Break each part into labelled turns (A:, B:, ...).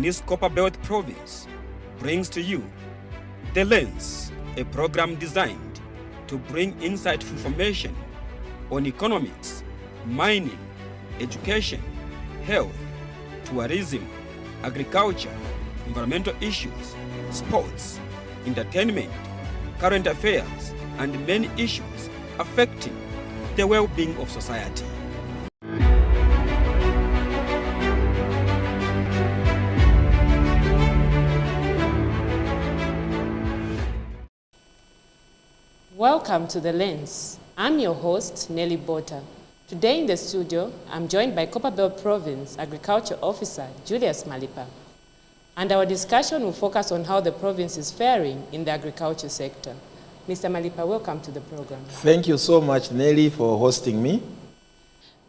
A: in East Copperbelt province brings to you The Lens, a program designed to bring insightful information on economics, mining, education, health, tourism, agriculture, environmental issues, sports, entertainment, current affairs, and many issues affecting the well-being of society.
B: Welcome to The Lens. I'm your host, Nelly Bota. Today in the studio, I'm joined by Copperbelt Province Agriculture Officer, Julius Malipa. And our discussion will focus on how the province is faring in the agriculture sector. Mr. Malipa, welcome to the program.
C: Thank you so much, Nelly, for hosting me.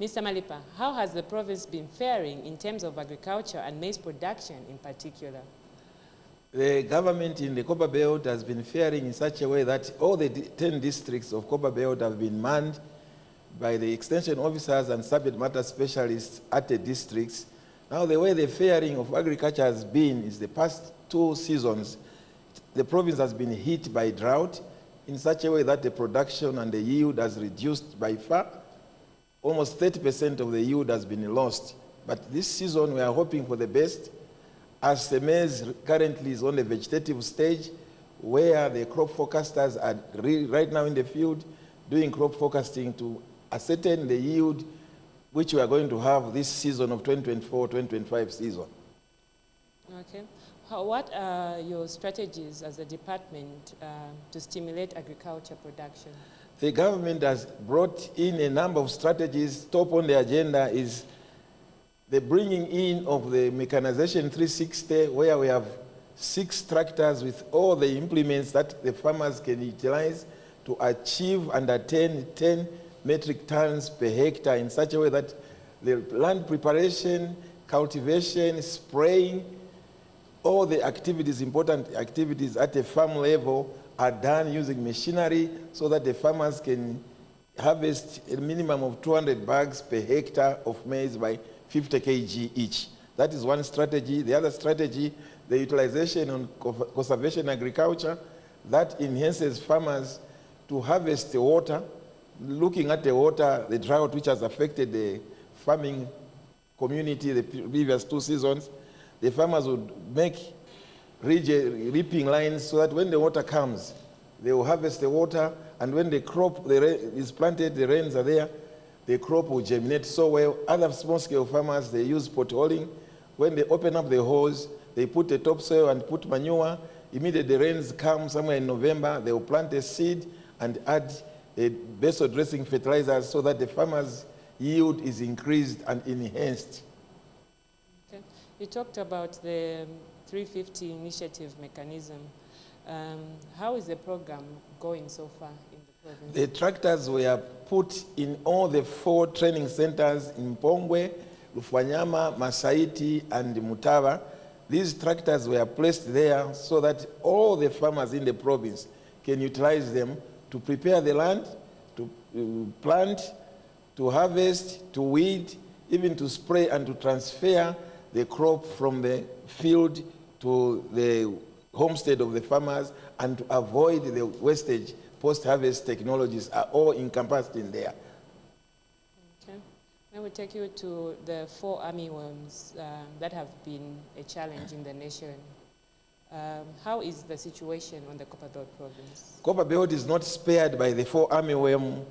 B: Mr. Malipa, how has the province been faring in terms of agriculture and maize production in particular?
C: The government in the Copperbelt has been faring in such a way that all the 10 districts of Copperbelt have been manned by the extension officers and subject matter specialists at the districts. Now, the way the faring of agriculture has been is the past 2 seasons, the province has been hit by drought in such a way that the production and the yield has reduced by far. Almost 30% of the yield has been lost. But this season, we are hoping for the best, as the maize currently is on the vegetative stage, where the crop forecasters are right now in the field doing crop forecasting to ascertain the yield which we are going to have this season of 2024-2025 season.
B: Okay. What are your strategies as a department to stimulate agriculture production?
C: The government has brought in a number of strategies. Top on the agenda is the bringing in of the mechanization 360, where we have 6 tractors with all the implements that the farmers can utilize to achieve and attain 10 metric tons per hectare in such a way that the land preparation, cultivation, spraying, all the activities, important activities at a farm level are done using machinery so that the farmers can harvest a minimum of 200 bags per hectare of maize by 50 kg each. That is one strategy. The other strategy, the utilization on conservation agriculture, that enhances farmers to harvest the water. Looking at the water, the drought which has affected the farming community the previous 2 seasons, the farmers would make reaping lines so that when the water comes, they will harvest the water, and when the crop is planted, the rains are there, the crop will germinate so well. Other small-scale farmers, they use potholing. When they open up the holes, they put the topsoil and put manure. Immediately the rains come somewhere in November, they will plant a seed and add a basal dressing fertilizers so that the farmer's yield is increased and enhanced.
B: Okay. You talked about the 350 initiative mechanism. How is the program going so far in the province?
C: The tractors were put in all the 4 training centers in Pongwe, Lufwanyama, Masaiti, and Mutava. These tractors were placed there so that all the farmers in the province can utilize them to prepare the land, to plant, to harvest, to weed, even to spray and to transfer the crop from the field to the homestead of the farmers, and to avoid the wastage. Post-harvest technologies are all encompassed in there.
B: Okay. I will take you to the 4 armyworms that have been a challenge in the nation. How is the situation on the Copperbelt province?
C: Copperbelt is not spared by the 4 armyworm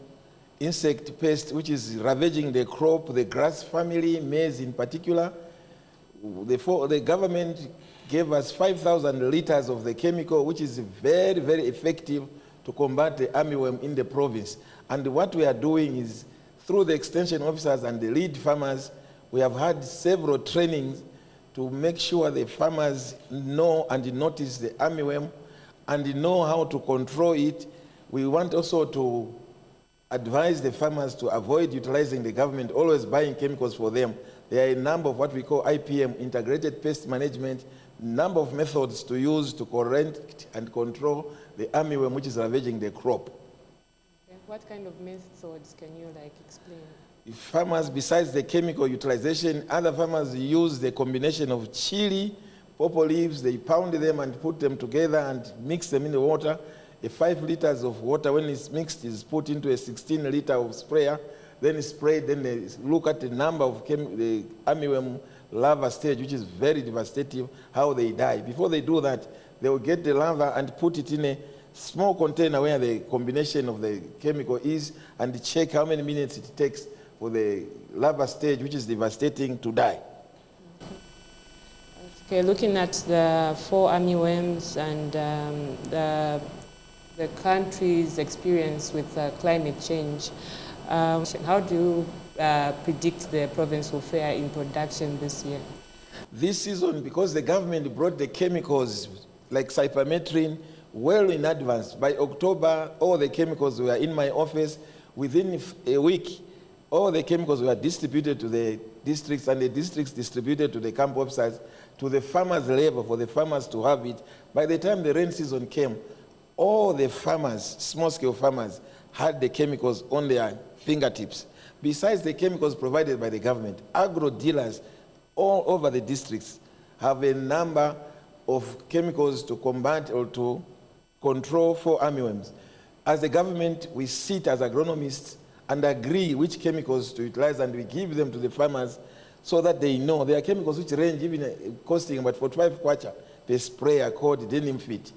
C: insect pest, which is ravaging the crop, the grass family, maize in particular. The government gave us 5,000 liters of the chemical, which is very, very effective to combat the armyworm in the province. And what we are doing is, through the extension officers and the lead farmers, we have had several trainings to make sure the farmers know and notice the armyworm and know how to control it. We want also to advise the farmers to avoid utilizing the government, always buying chemicals for them. There are a number of what we call IPM, integrated pest management, number of methods to use to correct and control the armyworm which is ravaging the crop.
B: Okay. What kind of methods can you explain?
C: Farmers, besides the chemical utilization, other farmers use the combination of chili pawpaw leaves, they pound them and put them together and mix them in the water. 5 liters of water, when it's mixed, is put into a 16 liter of sprayer, then it's sprayed, then they look at the number of the armyworm larva stage, which is very devastating, how they die. Before they do that, they will get the larva and put it in a small container where the combination of the chemical is, and check how many minutes it takes for the larva stage, which is devastating, to die.
B: Okay, looking at the 4 armyworms and the country's experience with climate change, how do you predict the province will fare in production this year?
C: This season, because the government brought the chemicals like cypermethrin well in advance, by October, all the chemicals were in my office. Within a week, all the chemicals were distributed to the districts, and the districts distributed to the camp officers, to the farmers' level, for the farmers to have it. By the time the rain season came, all the farmers, small-scale farmers, had the chemicals on their fingertips. Besides the chemicals provided by the government, agro dealers all over the districts have a number of chemicals to combat or to control 4 armyworms. As a government, we sit as agronomists and agree which chemicals to utilize, and we give them to the farmers so that they know. There are chemicals which range even costing about 45 kwacha per sprayer called denim fit.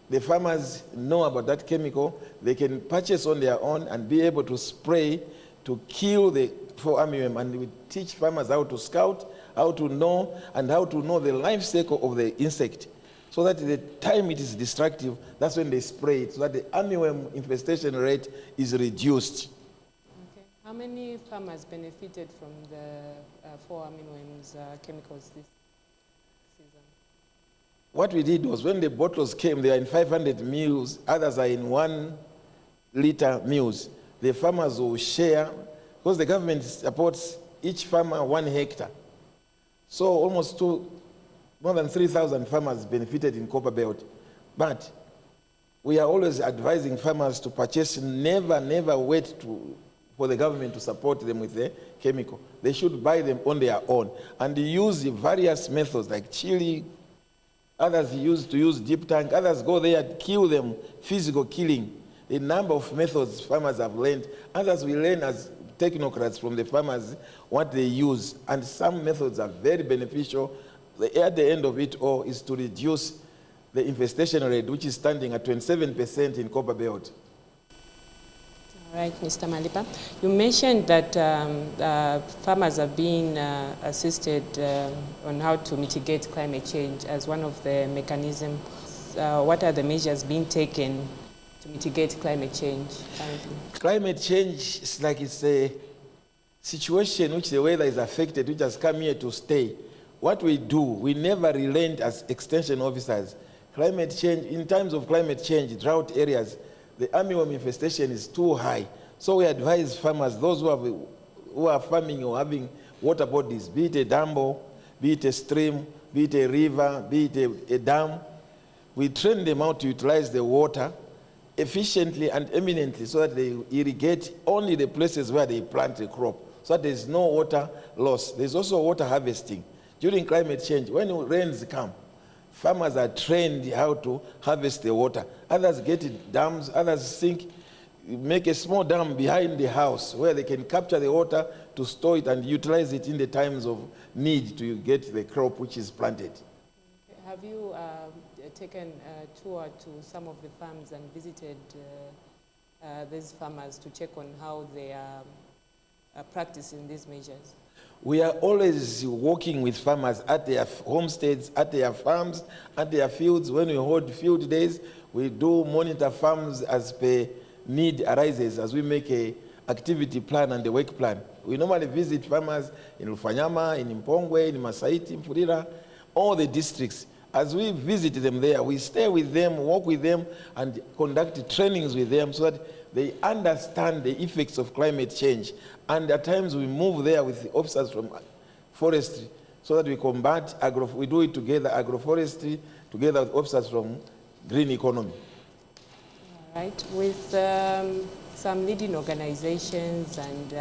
C: The farmers know about that chemical. They can purchase on their own and be able to spray to kill the 4 armyworm. And we teach farmers how to scout, how to know, and how to know the life cycle of the insect, so that the time it is destructive, that's when they spray it, so that the armyworm infestation rate is reduced.
B: Okay. How many farmers benefited from the 4 armyworms chemicals this season?
C: What we did was, when the bottles came, they are in 500 mils, others are in 1 liter mils. The farmers will share, because the government supports each farmer 1 hectare. So almost more than 3,000 farmers benefited in Copperbelt. But we are always advising farmers to purchase, never wait for the government to support them with the chemical. They should buy them on their own and use the various methods like chili. Others used to use deep tank. Others go there and kill them, physical killing. A number of methods farmers have learned. Others we learn as technocrats from the farmers what they use. And some methods are very beneficial. At the end of it all is to reduce the infestation rate, which is standing at 27% in Copperbelt.
B: All right, Mr. Malipa. You mentioned that farmers are being assisted on how to mitigate climate change as one of the mechanisms. What are the measures being taken to mitigate climate change currently? Climate
C: change is like it's a situation which the weather is affected, which has come here to stay. What we do, we never relent as extension officers. Climate change, in times of climate change, drought areas, the armyworm infestation is too high. So we advise farmers, those who are farming or having water bodies, be it a dam, be it a stream, be it a river, be it a dam, we train them how to utilize the water efficiently and eminently so that they irrigate only the places where they plant a crop, so that there's no water loss. There's also water harvesting. During climate change, when rains come, farmers are trained how to harvest the water. Others get it dams, others make a small dam behind the house where they can capture the water to store it and utilize it in the times of need to get the crop which is planted.
B: Have you taken a tour to some of the farms and visited these farmers to check on how they are practicing these measures?
C: We are always working with farmers at their homesteads, at their farms, at their fields. When we hold field days, we do monitor farms as per need arises, as we make a activity plan and a work plan. We normally visit farmers in Lufanyama, in Mpongwe, in Masaiti, in Mfurira, all the districts. As we visit them there, we stay with them, work with them, and conduct trainings with them so that they understand the effects of climate change. And at times we move there with the officers from forestry so that we combat we do it together, agroforestry, together with officers from green economy.
B: All right. With some leading organizations and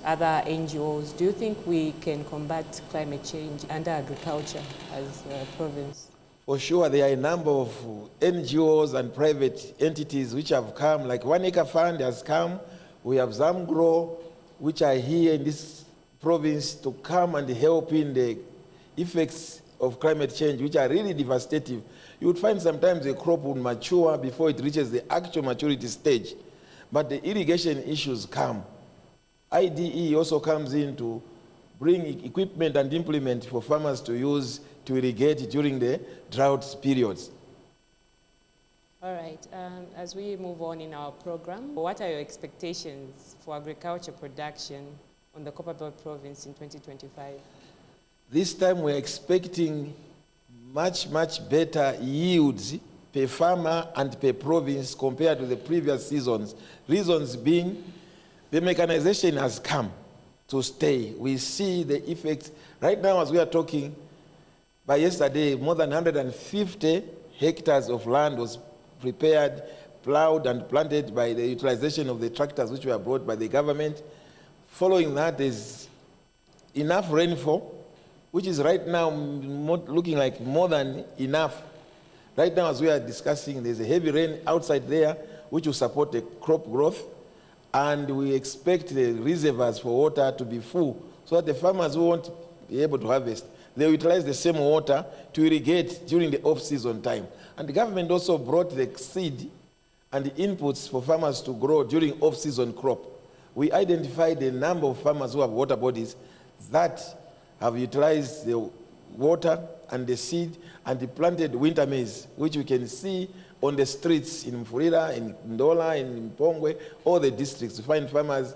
B: other NGOs, do you think we can combat climate change under agriculture as a province?
C: For sure, there are a number of NGOs and private entities which have come, like One Acre Fund has come. We have Zamgrow, which are here in this province to come and help in the effects of climate change, which are really devastating. You would find sometimes a crop would mature before it reaches the actual maturity stage, but the irrigation issues come. IDE also comes in to bring equipment and implement for farmers to use to irrigate during the drought periods.
B: All right, as we move on in our program, what are your expectations for agriculture production on the Copperbelt province in 2025?
C: This time we're expecting much better yields per farmer and per province compared to the previous seasons. Reasons being, the mechanization has come to stay. We see the effects. Right now as we are talking, by yesterday, more than 150 hectares of land was prepared, plowed and planted by the utilization of the tractors which were brought by the government. Following that, there's enough rainfall, which is right now looking like more than enough. Right now, as we are discussing, there's a heavy rain outside there, which will support the crop growth, and we expect the reservoirs for water to be full, so that the farmers who won't be able to harvest, they utilize the same water to irrigate during the off-season time. And the government also brought the seed and the inputs for farmers to grow during off-season crop. We identified a number of farmers who have water bodies that have utilized the water and the seed and the planted winter maize, which we can see on the streets in Mfulira, in Ndola, in Mpongwe, all the districts. We find farmers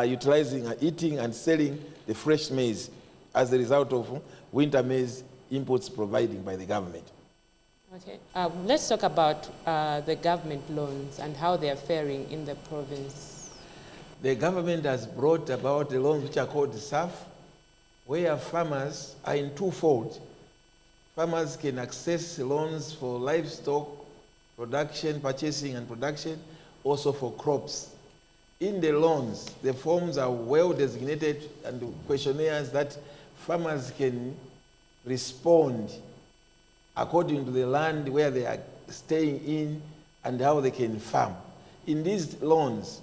C: utilizing, eating and selling the fresh maize as a result of winter maize inputs provided by the government.
B: Okay, let's talk about the government loans and how they are faring in the province.
C: The government has brought about the loans which are called SAF, where farmers are in twofold. Farmers can access loans for livestock production, purchasing and production, also for crops. In the loans, the forms are well designated and questionnaires that farmers can respond according to the land where they are staying in and how they can farm. In these loans,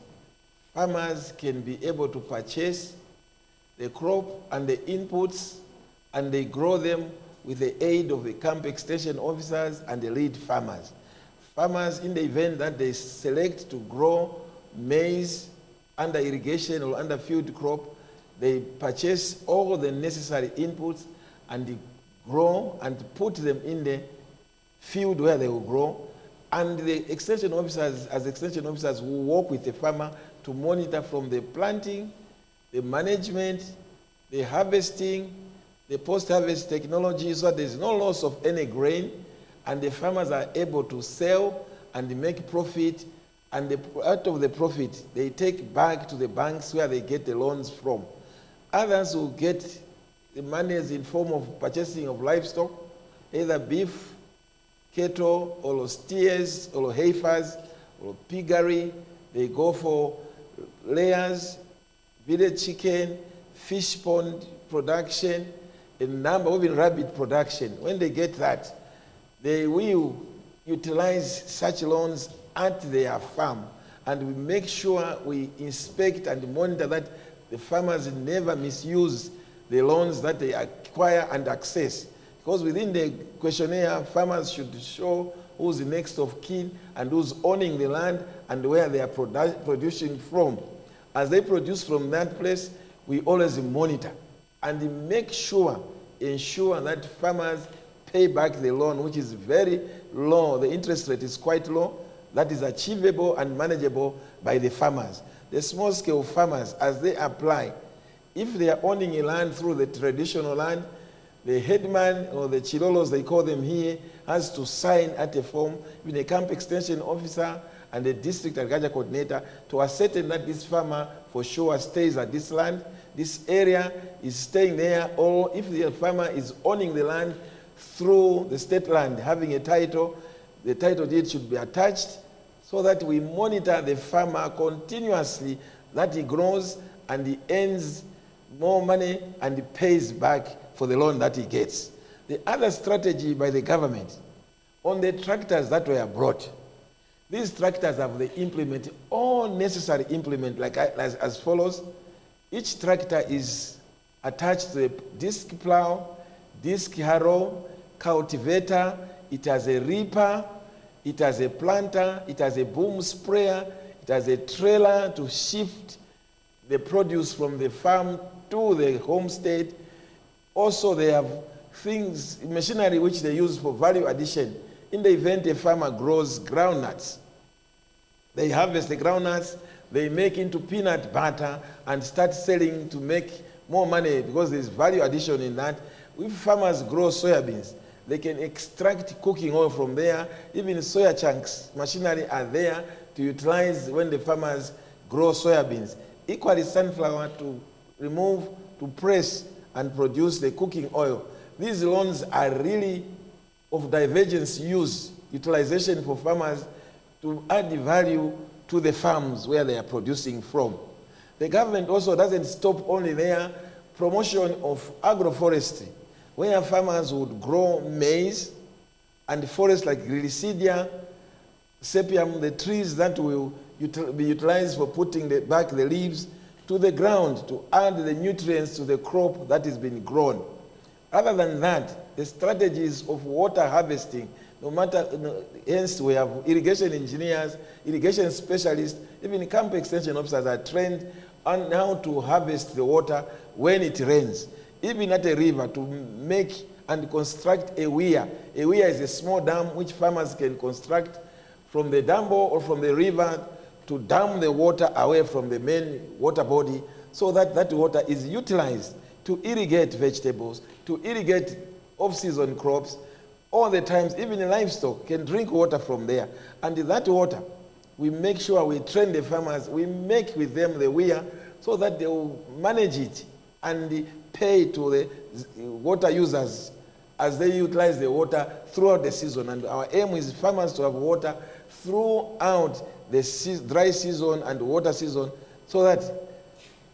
C: farmers can be able to purchase the crop and the inputs, and they grow them with the aid of the camp extension officers and the lead farmers. Farmers, in the event that they select to grow maize under irrigation or under field crop, they purchase all the necessary inputs and they grow and put them in the field where they will grow. And the extension officers, as extension officers, will work with the farmer to monitor from the planting, the management, the harvesting, the post-harvest technology, so there's no loss of any grain, and the farmers are able to sell and make profit, and out of the profit, they take back to the banks where they get the loans from. Others will get the monies in form of purchasing of livestock, either beef, cattle, or steers, or heifers, or piggery. They go for layers, village chicken, fish pond production, a number, even rabbit production. When they get that, they will utilize such loans at their farm, and we make sure we inspect and monitor that the farmers never misuse the loans that they acquire and access. Because within the questionnaire, farmers should show who's the next of kin and who's owning the land and where they are producing from. As they produce from that place, we always monitor and make sure, ensure that farmers pay back the loan, which is very low. The interest rate is quite low. That is achievable and manageable by the farmers. The small-scale farmers, as they apply, if they are owning a land through the traditional land, the headman or the chilolos, they call them here, has to sign at a form with a camp extension officer and the district agriculture coordinator to ascertain that this farmer for sure stays at this land, this area is staying there, or if the farmer is owning the land through the state land, having a title, the title deed should be attached so that we monitor the farmer continuously, that he grows and he earns more money and he pays back for the loan that he gets. The other strategy by the government, on the tractors that were brought, these tractors have the implement, all necessary implement, like as follows. Each tractor is attached to a disc plow, disc harrow, cultivator, it has a reaper, it has a planter, it has a boom sprayer, it has a trailer to shift the produce from the farm to the homestead. Also, they have things, machinery which they use for value addition. In the event a farmer grows groundnuts, they harvest the groundnuts, they make into peanut butter and start selling to make more money because there's value addition in that. If farmers grow soybeans, they can extract cooking oil from there. Even soya chunks, machinery are there to utilize when the farmers grow soybeans. Equally, sunflower to remove, to press and produce the cooking oil. These loans are really of divergence use, utilization for farmers to add value to the farms where they are producing from. The government also doesn't stop only there. Promotion of agroforestry, where farmers would grow maize and forests like Glycidia, sepium, the trees that will be utilized for putting back the leaves to the ground to add the nutrients to the crop that has been grown. Other than that, the strategies of water harvesting, no matter, hence we have irrigation engineers, irrigation specialists, even camp extension officers are trained on how to harvest the water when it rains. Even at a river, to make and construct a weir. A weir is a small dam which farmers can construct from the dam or from the river to dam the water away from the main water body so that that water is utilized to irrigate vegetables, to irrigate off-season crops. All the times, even the livestock can drink water from there. And that water, we make sure we train the farmers, we make with them the weir so that they will manage it and pay to the water users as they utilize the water throughout the season. And our aim is farmers to have water throughout the dry season and water season so that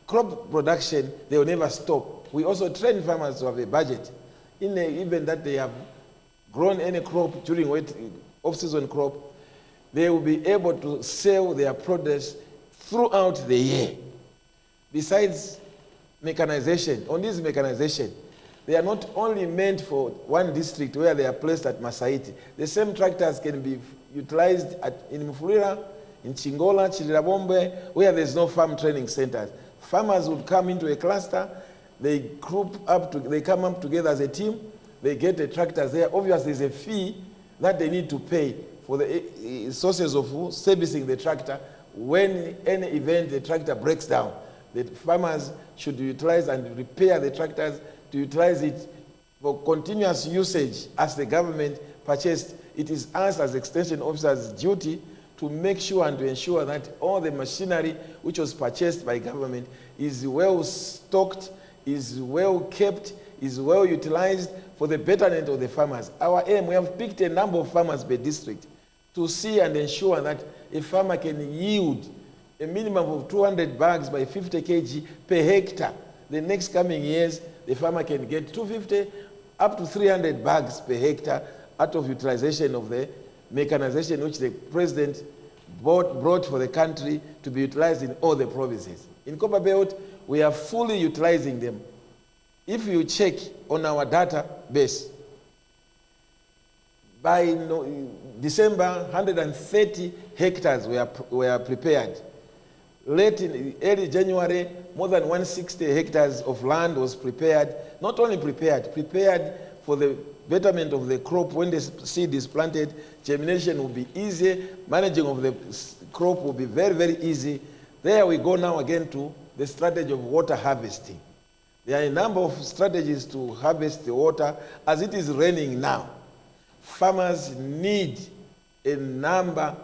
C: crop production, they will never stop. We also train farmers to have a budget. In the event that they have grown any crop during off-season crop, they will be able to sell their produce throughout the year. Besides mechanization, on this mechanization, they are not only meant for one district where they are placed at Masaiti. The same tractors can be utilized in Mufulira, in Chingola, Chirirabombe, where there's no farm training centers. Farmers would come into a cluster, they group up, they come up together as a team, they get the tractors there. Obviously, there's a fee that they need to pay for the sources of servicing the tractor. When any event the tractor breaks down, the farmers should utilize and repair the tractors to utilize it for continuous usage as the government purchased. It is us as extension officers' duty to make sure and to ensure that all the machinery which was purchased by government is well stocked, is well kept, is well utilized for the betterment of the farmers. Our aim, we have picked a number of farmers per district to see and ensure that a farmer can yield a minimum of 200 bags by 50 kg per hectare. The next coming years, the farmer can get 250 up to 300 bags per hectare out of utilization of the mechanization which the president brought for the country to be utilized in all the provinces. In Copperbelt, we are fully utilizing them. If you check on our database, by December, 130 hectares were prepared. Late in early January, more than 160 hectares of land was prepared. Not only prepared for the betterment of the crop. When the seed is planted, germination will be easy. Managing of the crop will be very, very easy. There we go now again to the strategy of water harvesting. There are a number of strategies to harvest the water. As it is raining now, farmers need a number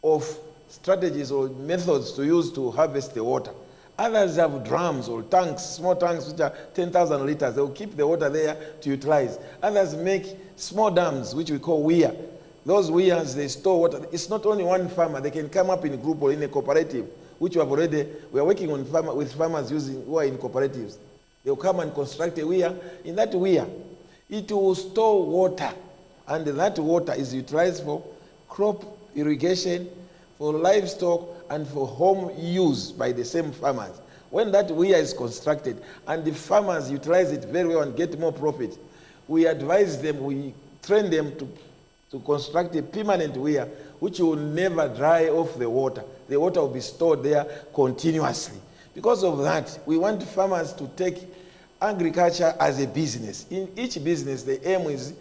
C: of strategies or methods to use to harvest the water. Others have drums or tanks, small tanks which are 10,000 liters. They will keep the water there to utilize. Others make small dams, which we call weir. Those weirs, they store water. It's not only one farmer. They can come up in a group or in a cooperative which we are working on with farmers who are in cooperatives. They'll come and construct a weir. In that weir, it will store water, and that water is utilized for crop irrigation, for livestock, and for home use by the same farmers. When that weir is constructed and the farmers utilize it very well and get more profit, we advise them, we train them to construct a permanent weir which will never dry off the water. The water will be stored there continuously. Because of that, we want farmers to take agriculture as a business. In each business, the aim is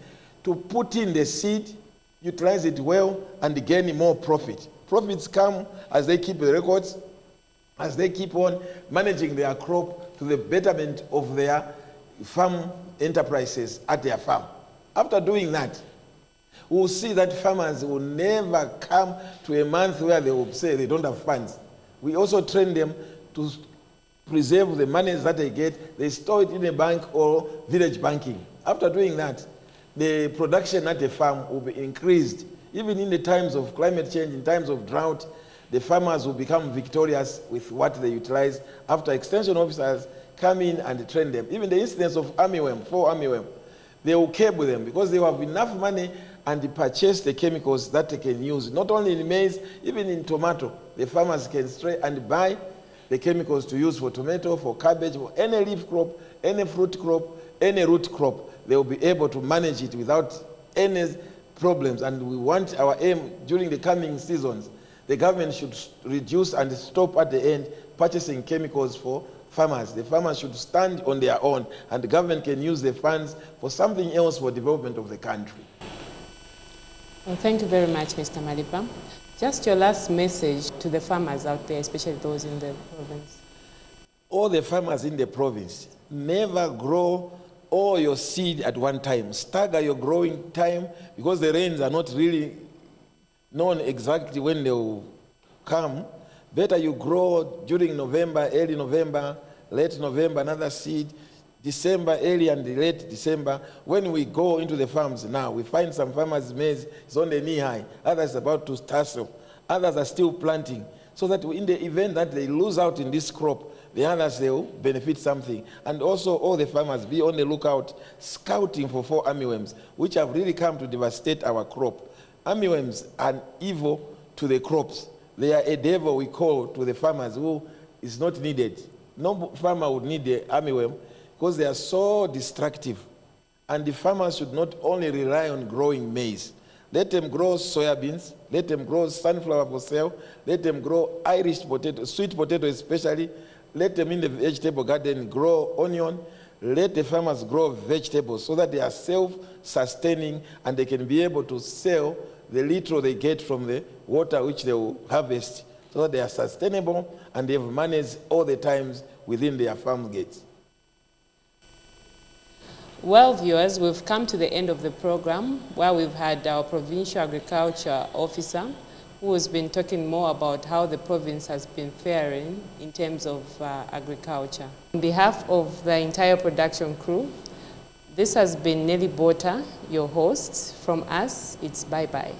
C: to put in the seed, utilize it well, and gain more profit. Profits come as they keep the records, as they keep on managing their crop to the betterment of their farm enterprises at their farm. After doing that, we'll see that farmers will never come to a month where they will say they don't have funds. We also train them to preserve the monies that they get. They store it in a bank or village banking. After doing that, the production at the farm will be increased. Even in the times of climate change, in times of drought, the farmers will become victorious with what they utilize after extension officers come in and train them. Even the incidence of armyworm, fall armyworm, they will cable them because they will have enough money and purchase the chemicals that they can use. Not only in maize, even in tomato, the farmers can stray and buy the chemicals to use for tomato, for cabbage, for any leaf crop, any fruit crop, any root crop. They will be able to manage it without any problems. And we want our aim during the coming seasons. The government should reduce and stop at the end purchasing chemicals for farmers. The farmers should stand on their own, and the government can use the funds for something else for development of the country.
B: Well, thank you very much, Mr. Malipa. Just your last message to the farmers out there, especially those in the province.
C: All the farmers in the province, never grow all your seed at one time. Stagger your growing time because the rains are not really known exactly when they will come. Better you grow during November, early November, late November, another seed, December, early and late December. When we go into the farms now, we find some farmers' maize is on the knee high, others about to tassel, others are still planting, so that in the event that they lose out in this crop, the others, they will benefit something. And also all the farmers be on the lookout, scouting for fall armyworms, which have really come to devastate our crop. Armyworms are evil to the crops. They are a devil, we call, to the farmers who is not needed. No farmer would need the armyworm because they are so destructive. And the farmers should not only rely on growing maize. Let them grow soybeans, let them grow sunflower for sale, let them grow Irish potato, sweet potato especially, let them in the vegetable garden grow onion, let the farmers grow vegetables so that they are self-sustaining and they can be able to sell the little they get from the water which they will harvest, so that they are sustainable and they have managed all the times within their farm gates.
B: Well, viewers, we've come to the end of the program where we've had our Provincial Agriculture Officer who has been talking more about how the province has been faring in terms of agriculture. On behalf of the entire production crew, this has been Nelly Bota, your host. From us, it's bye-bye.